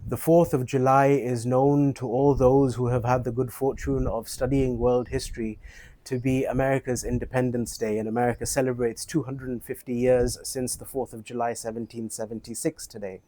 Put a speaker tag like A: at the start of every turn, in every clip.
A: The 4th of July is known to all those who have had the good fortune of studying world history to be America's Independence Day, and America celebrates 250 years since the 4th of July 1776 today.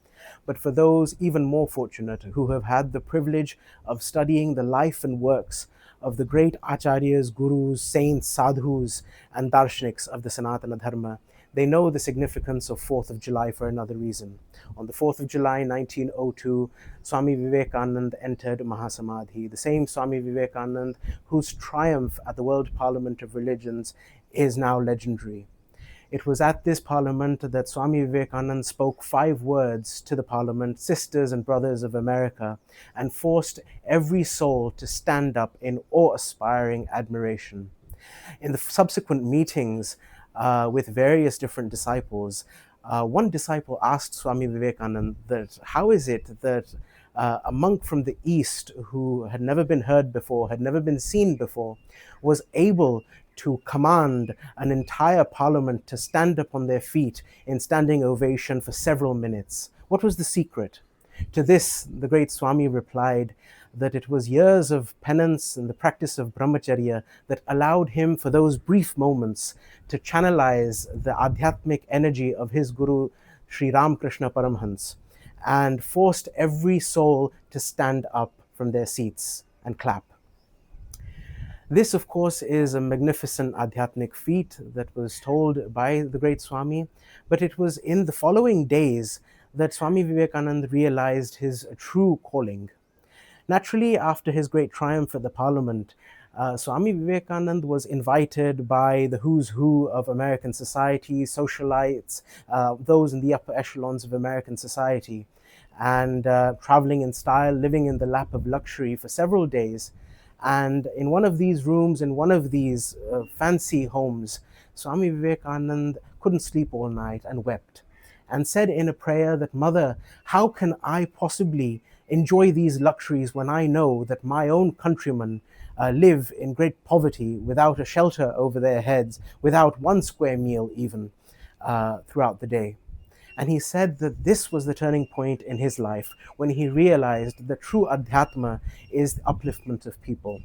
A: But for those even more fortunate who have had the privilege of studying the life and works of the great acharyas, gurus, saints, sadhus, and darshniks of the Sanatana Dharma, they know the significance of 4th of July for another reason. On the 4th of July 1902, Swami Vivekananda entered Mahasamadhi, the same Swami Vivekananda whose triumph at the World Parliament of Religions is now legendary. It was at this parliament that Swami Vivekananda spoke 5 words to the parliament, sisters and brothers of America, and forced every soul to stand up in awe-inspiring admiration. In the subsequent meetings with various different disciples, one disciple asked Swami Vivekananda that how is it that a monk from the East who had never been heard before, had never been seen before, was able to command an entire parliament to stand up on their feet in standing ovation for several minutes? What was the secret? To this, the great Swami replied that it was years of penance and the practice of brahmacharya that allowed him, for those brief moments, to channelize the adhyatmic energy of his guru, Sri Ramakrishna Paramhans, and forced every soul to stand up from their seats and clap. This, of course, is a magnificent adhyatmic feat that was told by the great Swami, but it was in the following days that Swami Vivekananda realized his true calling. Naturally, after his great triumph at the parliament, Swami Vivekananda was invited by the who's who of American society, socialites, those in the upper echelons of American society, and traveling in style, living in the lap of luxury for several days. And in one of these rooms, in one of these fancy homes, Swami Vivekananda couldn't sleep all night and wept, and said in a prayer that, "Mother, how can I possibly enjoy these luxuries when I know that my own countrymen live in great poverty, without a shelter over their heads, without one square meal even throughout the day?" And he said that this was the turning point in his life, when he realized that true adhyatma is the upliftment of people.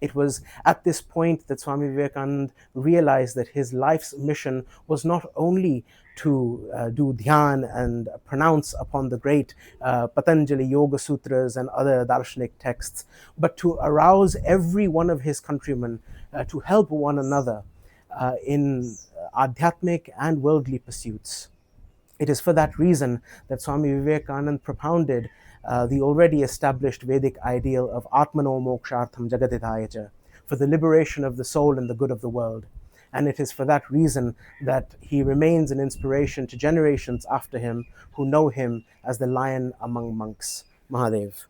A: It was at this point that Swami Vivekananda realized that his life's mission was not only to do dhyan and pronounce upon the great Patanjali Yoga Sutras and other darshanik texts, but to arouse every one of his countrymen to help one another in adhyatmic and worldly pursuits. It is for that reason that Swami Vivekananda propounded the already established Vedic ideal of Atmano Mokshartham Jagadhitayacha, for the liberation of the soul and the good of the world. And it is for that reason that he remains an inspiration to generations after him who know him as the lion among monks. Mahadev.